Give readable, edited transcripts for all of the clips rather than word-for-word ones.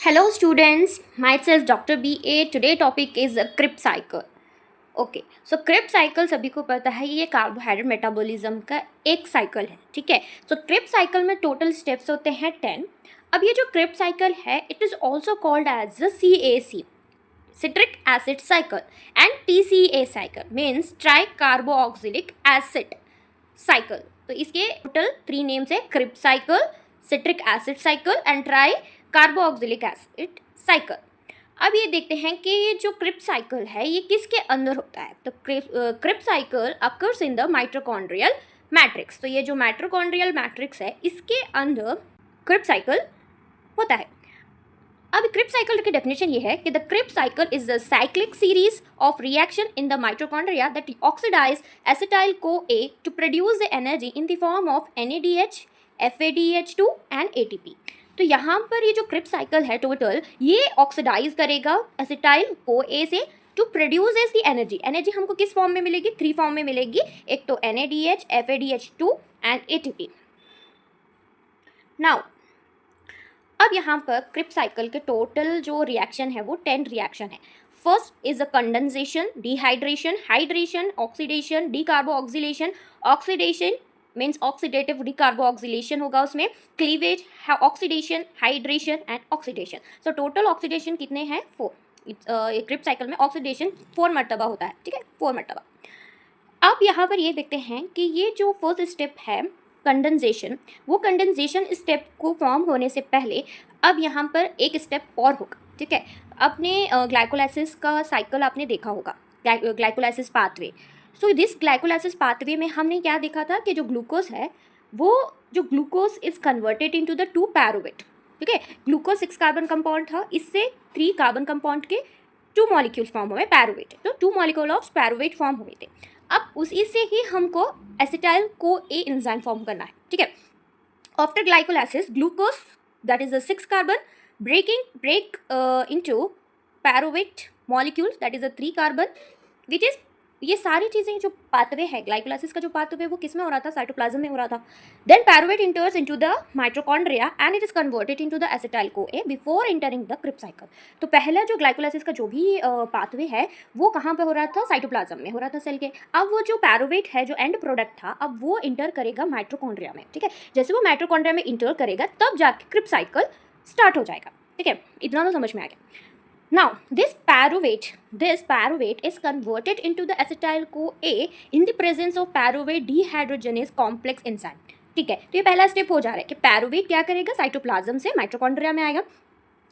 Hello students, myself Dr. BA. Today topic is Krebs cycle. Okay so Krebs cycle सभी को पता है ये कार्बोहाइड्रेट मेटाबॉलिज्म का एक साइकिल है, ठीक है। सो क्रेब्स साइकिल में टोटल स्टेप्स होते हैं 10। अब ये जो क्रेब्स साइकिल है it is also called as the CAC, citric acid cycle, and TCA cycle means tricarboxylic acid cycle. तो इसके टोटल 3 नेम्स है, Krebs cycle, citric acid cycle and tricarboxylic acid cycle. अब ये देखते हैं कि ये जो क्रेब्स साइकिल है ये किसके अंदर होता है। तो Krebs cycle occurs in the mitochondrial matrix. तो ये जो माइटोकॉन्ड्रियल मैट्रिक्स है इसके अंदर क्रेब्स साइकिल होता है। अब क्रेब्स साइकिल की डेफिनेशन ये है कि the Krebs cycle is the cyclic series of reaction in the mitochondria that oxidize acetyl CoA to produce the energy in the form of NADH, FADH2 and ATP। तो यहाँ पर ये जो Krebs cycle है total ये oxidize करेगा acetyl CoA से to produce the energy. Energy हमको किस फॉर्म में मिलेगी? 3 फॉर्म में मिलेगी, एक तो NADH, FADH2 and ATP। Now अब यहाँ पर क्रेब्स साइकिल के टोटल जो रिएक्शन है वो 10 रिएक्शन है। First is the condensation, dehydration, hydration, oxidation, decarboxylation. Oxidation means oxidative decarboxylation होगा उसमें, cleavage, oxidation, hydration and oxidation. So total oxidation कितने हैं? 4। क्रेब्स साइकिल में ऑक्सीडेशन 4 मरतबा होता है, ठीक है, 4 मरतबा। अब यहाँ पर ये देखते हैं कि ये जो फर्स्ट स्टेप है कंडेंसेशन, वो कंडेंसेशन स्टेप को फॉर्म होने से पहले अब यहाँ पर एक स्टेप और होगा, ठीक है। अपने ग्लाइकोलाइसिस का साइकिल आपने देखा होगा, glycolysis pathway. So this glycolysis pathway में हमने क्या देखा था कि जो ग्लूकोज है वो जो glucose is converted into the 2 पैरुवेट, ठीक है। ग्लूकोज 6 कार्बन कंपाउंड था, इससे 3 कार्बन कंपाउंड के 2 मॉलिक्यूल्स फॉर्म हुए पैरुवेट, तो 2 मॉलिक्यूल ऑफ पैरुवेट फॉर्म हुए थे। अब उसी से ही हमको एसिटाइल CoA एंजाइम फॉर्म करना है, ठीक है। After glycolysis glucose that is the 6 carbon break into pyruvate molecules that is the 3 carbon which is, ये सारी चीज़ें जो पाथवे है ग्लाइकोलाइसिस का जो पाथवे वो किस में हो रहा था? साइटोप्लाज्म में हो रहा था। Then pyruvate enters into the mitochondria and it is converted into the acetyl CoA before entering the Krebs cycle. तो पहला जो ग्लाइकोलाइसिस का जो भी पाथवे है वो कहाँ पे हो रहा था? साइटोप्लाज्म में हो रहा था सेल के। अब वो जो पैरुवेट है जो एंड प्रोडक्ट था अब वो इंटर करेगा माइटोकॉन्ड्रिया में, ठीक है। जैसे वो माइटोकॉन्ड्रिया में इंटर करेगा तब जाके क्रेब्स साइकिल स्टार्ट हो जाएगा, ठीक है। इतना तो समझ में आ गया। Now, this pyruvate is converted into the acetyl CoA in the presence of pyruvate dehydrogenase complex enzyme, ठीक है। तो ये पहला स्टेप हो जा रहा है कि पैरुवेट क्या करेगा? साइटोप्लाज्म से माइटोकॉन्ड्रिया में आएगा।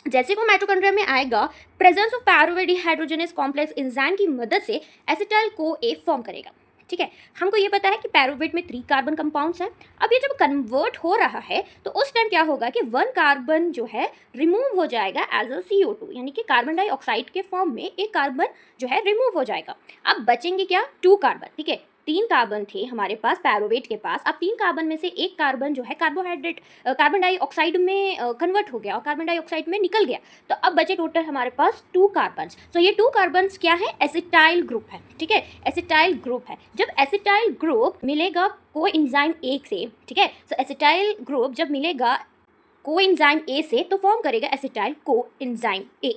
जैसे वो माइटोकॉन्ड्रिया में आएगा presence of pyruvate dehydrogenase complex enzyme की मदद से एसिटाइल CoA फॉर्म करेगा, ठीक है। हमको ये पता है कि पैरुवेट में 3 कार्बन कंपाउंड्स हैं। अब ये जब कन्वर्ट हो रहा है तो उस टाइम क्या होगा कि 1 कार्बन जो है रिमूव हो जाएगा एज अ CO2, यानी कि कार्बन डाइऑक्साइड के फॉर्म में एक कार्बन जो है रिमूव हो जाएगा। अब बचेंगे क्या? 2 कार्बन, ठीक है। 3 कार्बन थे हमारे पास पैरुवेट के पास। अब 3 कार्बन में से एक कार्बन जो है कार्बन डाइऑक्साइड में कन्वर्ट हो गया और कार्बन डाइऑक्साइड में निकल गया। तो अब बचे टोटल हमारे पास 2 कार्बन। तो ये 2 कार्बन क्या है? एसिटाइल ग्रुप है, ठीक है, एसिटाइल ग्रुप है। जब एसिटाइल ग्रुप मिलेगा कोएंजाइम A से, ठीक है, तो एसिटाइल ग्रुप जब मिलेगा कोएंजाइम A से तो फॉर्म करेगा एसिटाइल कोएंजाइम A,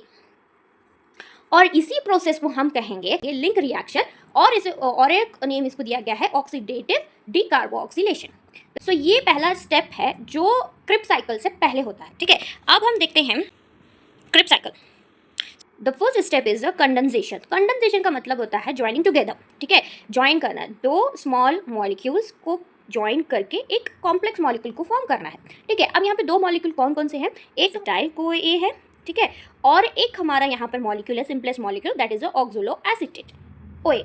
और इसी प्रोसेस को हम कहेंगे ये लिंक रिएक्शन, और इसे और एक नेम इसको दिया गया है ऑक्सीडेटिव डीकार्बोक्सिलेशन। सो ये पहला स्टेप है जो क्रेब्स साइकिल से पहले होता है, ठीक है। अब हम देखते हैं Krebs cycle. The first step is the condensation. Condensation का मतलब होता है ज्वाइनिंग टुगेदर, ठीक है, ज्वाइन करना, 2 स्मॉल मॉलिक्यूल्स को ज्वाइन करके एक कॉम्प्लेक्स मॉलिक्यूल को फॉर्म करना है, ठीक है। अब यहाँ पे 2 मॉलिक्यूल कौन कौन से हैं? एक एसिटाइल CoA है, ठीक है, और एक हमारा यहाँ पर मॉलिक्यूल है simplest molecule that is the oxaloacetate OA,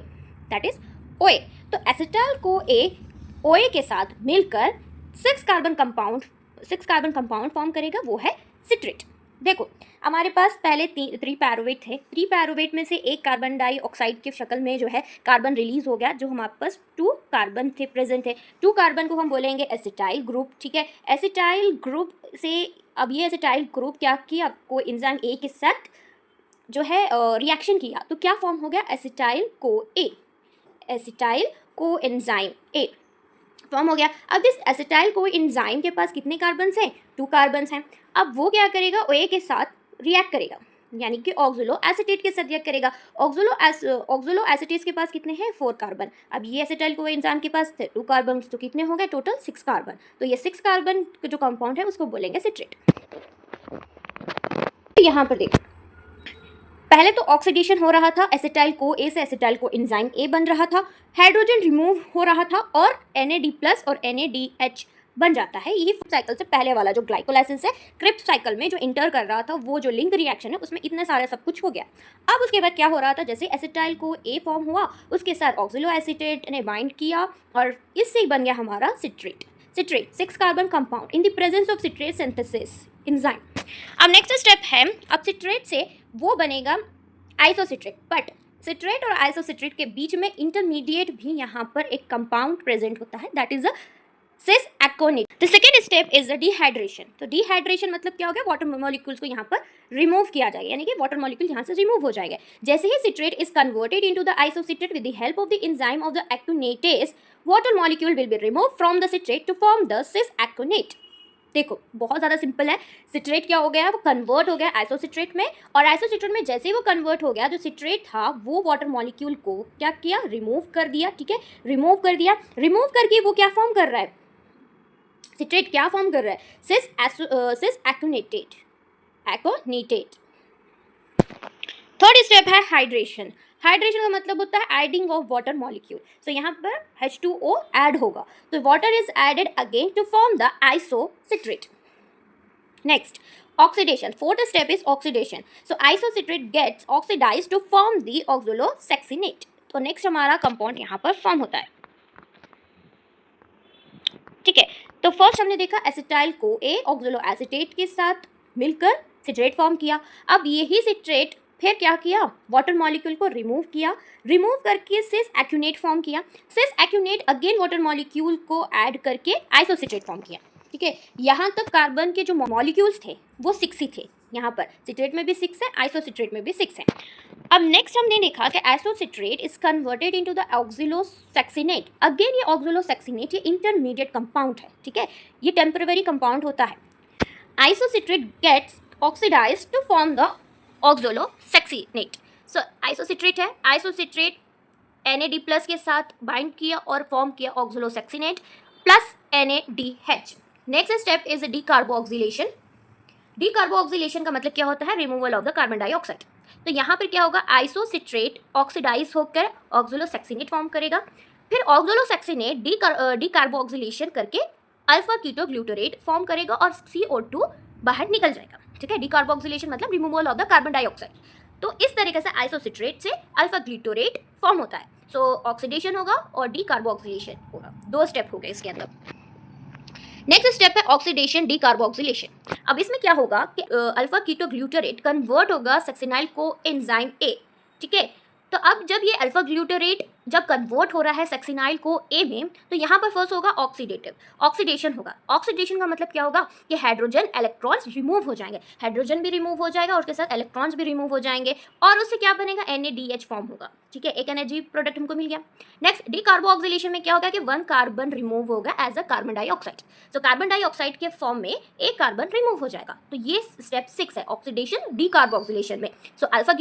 that is OA। तो एसिटाइल CoA OA के साथ मिलकर 6 कार्बन कंपाउंड फॉर्म करेगा, वो है सिट्रेट। देखो हमारे पास पहले 3 पैरुवेट थे, 3 पैरुवेट में से एक कार्बन डाइऑक्साइड की शक्ल में जो है कार्बन रिलीज हो गया, जो हमारे पास 2 कार्बन थे प्रेजेंट थे। 2 कार्बन को हम बोलेंगे एसिटाइल ग्रुप, ठीक है। एसिटाइल ग्रुप से अब ये एसिटाइल ग्रुप क्या किया? कोएंजाइम A के साथ जो है रिएक्शन किया, तो क्या फॉर्म हो गया? Acetyl CoA, acetyl coenzyme A form हो गया। अब इस एसिटाइल कोएंजाइम के पास कितने कार्बन हैं? 2 कार्बन हैं। अब वो क्या करेगा? OA के साथ रिएक्ट करेगा, यानी कि ऑक्सोलो एसीटेट के साथ रिएक्ट करेगा। ऑक्सोलो एसीटेट के पास कितने हैं 4 कार्बन। अब ये एसिटाइल को इंसान के पास थे 2 कार्बन, तो कितने हो गए टोटल 6 कार्बन। तो ये 6 कार्बन का जो कंपाउंड है उसको बोलेंगे सिट्रेट। यहाँ पर देखो, पहले तो ऑक्सीडेशन हो रहा था, एसिटाइल को ए से एसिटाइल को एंजाइम ए बन रहा था, हाइड्रोजन रिमूव हो रहा था और Na+ और NaDH बन जाता है। यही साइकिल से पहले वाला जो ग्लाइकोलाइसिस है, क्रिप्स साइकिल में जो इंटर कर रहा था, वो जो लिंक रिएक्शन है उसमें इतने सारे सब कुछ हो गया। अब उसके बाद क्या हो रहा था, जैसे एसिटाइल को ए फॉर्म हुआ, उसके साथ ऑक्सिलो एसीटेट ने बाइंड किया और इससे ही बन गया हमारा citrate. 6 carbon compound in the presence of citrate synthesis enzyme. अब नेक्स्ट स्टेप है, अब सिट्रेट से वो बनेगा आइसोसिट्रेट, बट सिट्रेट और आइसोसिट्रेट के बीच में इंटरमीडिएट भी यहाँ पर एक कंपाउंड प्रेजेंट होता है, that is a cis aconitate. The second step is the dehydration. तो डिहाइड्रेशन मतलब क्या हो गया, वाटर मॉलिक्यूल्स को यहाँ पर रिमूव किया जाएगा, यानी कि वाटर मॉलिक्यूल यहाँ से रिमूव हो जाएगा। जैसे ही citrate is converted into the isocitrate with the help of the enzyme of the aconitase, water molecule will be remove from the citrate to form the cis aconitate. देखो बहुत ज़्यादा simple है, सिट्रेट क्या हो गया, वो कन्वर्ट हो गया आइसोसिट्रेट में, और आइसोसिट्रेट में जैसे ही वो कन्वर्ट हो गया, जो सिट्रेट था वो वाटर मॉलिक्यूल को क्या किया, रिमूव कर दिया। ठीक है, रिमूव कर दिया, रिमूव करके वो क्या फॉर्म कर रहा है, सिट्रेट क्या फॉर्म कर रहा है, सिस एकोनेटेट। थर्ड स्टेप है हाइड्रेशन। हाइड्रेशन का मतलब होता है adding of water molecule. So यहाँ पर H2O ऐड होगा, तो water is added again to form the isocitrate. Next oxidation, fourth step is oxidation. So isocitrate gets oxidized to form the oxalosuccinate. तो next हमारा कंपाउंड यहाँ पर form होता है। ठीक है, तो फर्स्ट हमने देखा एसिटाइल को ए ऑक्सोलो एसीटेट के साथ मिलकर सिट्रेट फॉर्म किया। अब यही सिट्रेट फिर क्या किया, वाटर मॉलिक्यूल को रिमूव किया, रिमूव करके सिस एक्यूनेट फॉर्म किया, सिस एक्यूनेट अगेन वाटर मॉलिक्यूल को ऐड करके आइसोसिट्रेट फॉर्म किया। ठीक है, यहाँ तक कार्बन के जो मॉलिक्यूल्स थे वो 6 ही थे। यहाँ पर सिट्रेट में भी 6 है, आइसोसिट्रेट में भी 6 है। अब नेक्स्ट हमने देखा कि isocitrate is converted into the oxalosuccinate. Again ये ऑक्सिलोसेक्सिनेट ये इंटरमीडिएट कंपाउंड है। ठीक है, ये टेम्पररी कंपाउंड होता है। Isocitrate gets oxidized to form the oxalosuccinate. So isocitrate है, आइसोसिट्रेट NAD+ के साथ बाइंड किया और फॉर्म किया oxalosuccinate plus NADH। Next step is decarboxylation. Decarboxylation का मतलब क्या होता है, removal of the carbon dioxide. तो यहाँ पर क्या होगा, आइसोसिट्रेट ऑक्सीडाइज होकर ऑक्सोलोसेक्सिनेट फॉर्म करेगा, फिर ऑक्सोलोसेक्सिनेट डीकार्बोक्सिलेशन करके अल्फा कीटो ग्लूटारेट फॉर्म करेगा और CO2 बाहर निकल जाएगा। ठीक है, डीकार्बोक्सिलेशन मतलब removal of the carbon dioxide. तो इस तरीके से आइसोसिट्रेट से अल्फा ग्लूटारेट फॉर्म होता है। सो ऑक्सीडेशन होगा और डीकार्बोक्सिलेशन होगा, 2 स्टेप हो गए इसके अंदर। नेक्स्ट स्टेप है ऑक्सीडेशन डीकार्बोक्सिलेशन। अब इसमें क्या होगा कि अल्फा कीटो ग्लूटारेट कन्वर्ट होगा सक्सिनाइल को एंजाइम ए। ठीक है, तो अब जब ये अल्फा ग्लूटारेट जब कन्वर्ट हो रहा है सक्सिनाइल को ए में, तो यहाँ पर फर्स्ट होगा ऑक्सीडेशन होगा। ऑक्सीडेशन का मतलब क्या होगा कि हाइड्रोजन इलेक्ट्रॉन्स रिमूव हो जाएंगे, हाइड्रोजन भी रिमूव हो जाएगा और उसके साथ इलेक्ट्रॉन्स भी रिमूव हो जाएंगे और उससे क्या बनेगा, NADH फॉर्म होगा। ठीक है, एक एनर्जी प्रोडक्ट हमको मिल गया। नेक्स्ट डीकार्बोक्सिलेशन में क्या होगा कि 1 कार्बन रिमूव होगा एज अ कार्बन डाइऑक्साइड। तो कार्बन डाइऑक्साइड के फॉर्म में 1 कार्बन रिमूव हो जाएगा। तो ये स्टेप 6 है ऑक्सीडेशन डीकार्बोक्सिलेशन में। So alpha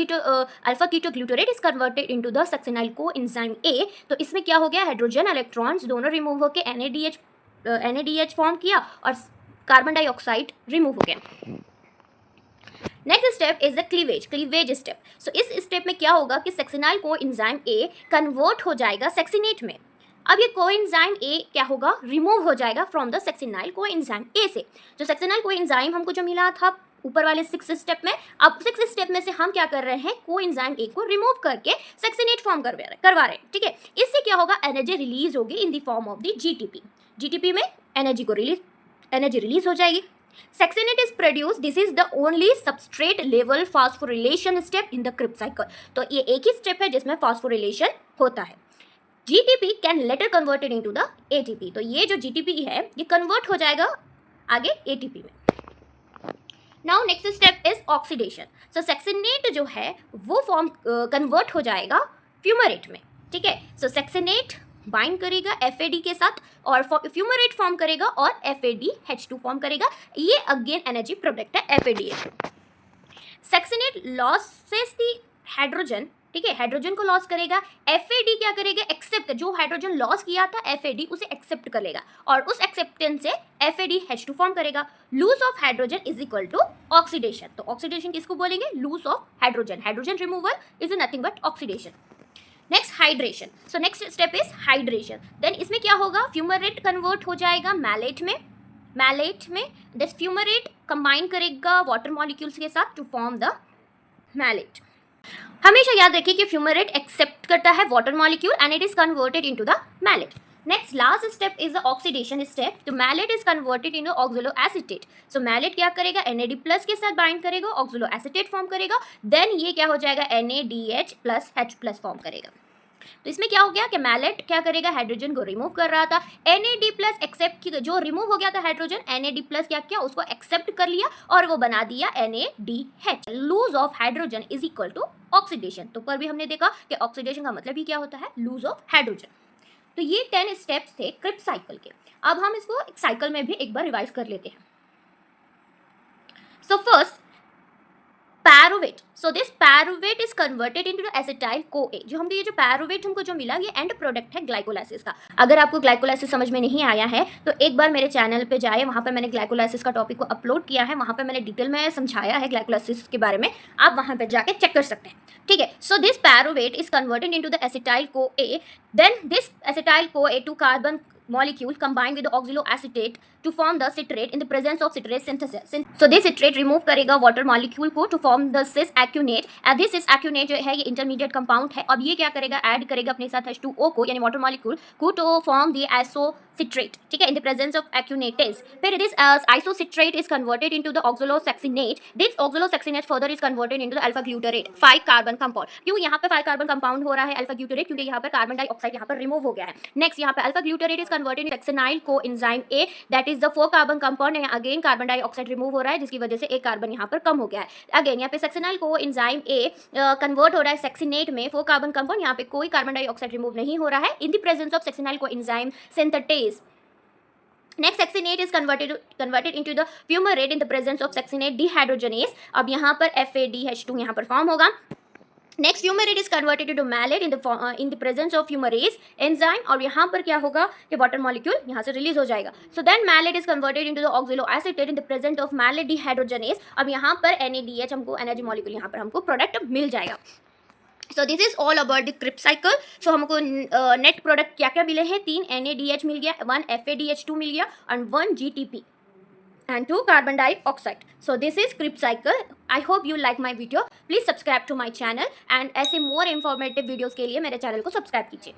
keto glutarate is converted into the succinyl coenzyme A. तो इसमें क्या हो गया, हाइड्रोजन इलेक्ट्रॉन्स दोनों रिमूव होकर NADH फॉर्म किया और कार्बन डाइऑक्साइड रिमूव हो गया। Next step is the cleavage step. So इस स्टेप में क्या होगा कि सक्सिनाइल को एंजाइम ए कन्वर्ट हो जाएगा सक्सिनेट में। अब ये कोएंजाइम ए क्या होगा, रिमूव हो जाएगा from the succinyl coenzyme A से। जो सक्सिनाइल कोएंजाइम हमको जो मिला था ऊपर वाले 6 स्टेप में, अब 6 स्टेप में से हम क्या कर रहे हैं, कोएंजाइम ए को रिमूव करके सक्सिनेट फॉर्म करवा रहे हैं। ठीक है, इससे क्या होगा, एनर्जी रिलीज होगी in the form of the GTP में एनर्जी रिलीज हो जाएगी। Succinate is produce, this is the only substrate level phosphorylation step in the Krebs cycle. तो ये एक ही स्टेप है जिसमें फास्फोरिलेशन होता है। GTP can letter converted into the ATP। तो ये जो GTP है ये कन्वर्ट हो जाएगा आगे ATP में। Now next step is oxidation. So succinate जो है वो फॉर्म कन्वर्ट हो जाएगा फ्यूमरेट में। ठीक है, सो सक्सिनेट बाइंड करेगा FAD के साथ और फ्यूमरेट फॉर्म करेगा और FADH2 फॉर्म करेगा। ये अगेन एनर्जी प्रोडक्ट है FADH2। Succinate losses the hydrogen, ठीक है, हाइड्रोजन को लॉस करेगा। FAD क्या करेगा, एक्सेप्ट, जो हाइड्रोजन लॉस किया था FAD उसे एक्सेप्ट कर लेगा और उस एक्सेप्टेंस से FADH2 फॉर्म करेगा। Loss of hydrogen is equal to oxidation. तो ऑक्सीडेशन किसको बोलेंगे, loss of hydrogen. Hydrogen removal is nothing but oxidation. Next hydration, so next step is hydration. Then इसमें क्या होगा, फ्यूमरेट कन्वर्ट हो जाएगा मैलेट में। मैलेट में दिस फ्यूमरेट कंबाइन करेगा वाटर मॉलिक्यूल्स के साथ टू फॉर्म द मैलेट। हमेशा याद रखिए कि फ्यूमरेट एक्सेप्ट करता है water molecule and it is converted into the malate. Next last step is the oxidation step. तो malate is converted into oxaloacetate. So malate क्या करेगा, NAD प्लस के साथ बाइंड करेगा, ऑक्सलो एसिटेट फॉर्म करेगा, then ये क्या हो जाएगा, NADH plus H plus form करेगा। तो इसमें क्या हो गया कि मैलेट क्या करेगा, हाइड्रोजन को रिमूव कर रहा था, NAD प्लस एक्सेप्ट, जो रिमूव हो गया था हाइड्रोजन, NAD प्लस क्या किया, उसको एक्सेप्ट कर लिया और वो बना दिया NADH। Loss of hydrogen is equal to oxidation. तो पर भी हमने देखा कि ऑक्सीडेशन का मतलब ही क्या होता है, लूज ऑफ हाइड्रोजन। तो ये 10 स्टेप्स थे क्रिप्स साइकिल के। अब हम इसको एक साइकिल में भी एक बार रिवाइज कर लेते हैं। So first pyruvate, so this pyruvate is converted into acetyl CoA। जो हमको ये जो पैरोवेट हमको जो मिला, ये एंड प्रोडक्ट है ग्लाइकोलाइसिस का। अगर आपको ग्लाइकोलाइसिस समझ में नहीं आया है तो एक बार मेरे चैनल पे जाए, वहाँ पर मैंने ग्लाइकोलाइसिस का टॉपिक को अपलोड किया है, वहाँ पर मैंने डिटेल में समझाया है ग्लाइकोलाइसिस के बारे में, आप वहाँ पर जाके चेक कर सकते हैं, ठीक है। So this pyruvate is converted into the acetyl CoA, then this acetyl CoA two carbon molecule combined with the oxaloacetate to form the citrate in the presence of citrate synthesis. So this citrate remove करेगा water molecule को to form the cis acunate, and this cis acunate जो है ये intermediate compound है। अब ये क्या करेगा, ऐड करेगा अपने साथ H2O को, यानी water molecule को, to form the isocitrate, ठीक है, in the presence of acunates। फिर this isocitrate is converted into the oxalosuccinate. This oxalosuccinate further is converted into the alpha glutarate 5 carbon compound। क्यों यहाँ पे 5 carbon compound हो रहा है alpha glutarate, क्योंकि यहाँ पर कार्बन डाइऑक्साइड यहाँ पर रिमूव हो गया है। नेक्स्ट यहाँ पे alpha glutarate is converted into succinyl coenzyme A, that is the 4 carbon compound है। अगेन कार्बन डाइऑक्साइड रिमूव हो रहा है, जिसकी वजह से एक कार्बन यहाँ पर कम हो गया है। अगेन यहाँ पे succinyl coenzyme A कन्वर्ट हो रहा है सक्सिनेट में, 4 कार्बन कंपाउंड, यहाँ पे कोई कार्बन डाइऑक्साइड रिमूव नहीं हो रहा है, in the presence of succinyl coenzyme synthetase। Next succinate is converted into the fumarate in the presence of succinate dehydrogenase. अब यहाँ पर FADH2 यहाँ पर फॉर्म होगा। Next fumarate is converted to malate in the presence of fumarase enzyme, और यहाँ पर क्या होगा कि वाटर मॉलिक्यूल यहाँ से रिलीज हो जाएगा। So then malate is converted into the oxaloacetate in the presence of malate dehydrogenase. अब यहाँ पर NADH हमको एनर्जी मॉलिक्यूल यहाँ पर हमको प्रोडक्ट मिल जाएगा। So this is all about the Krebs cycle. So हमको नेट प्रोडक्ट क्या क्या मिले हैं, 3 NADH मिल गया, 1 FADH2 मिल गया और 1 GTP and 2 carbon dioxide. So this is Krebs cycle. I hope you like my video. Please subscribe to my channel and ऐसे more informative videos के लिए मेरे चैनल को सब्सक्राइब कीजिए।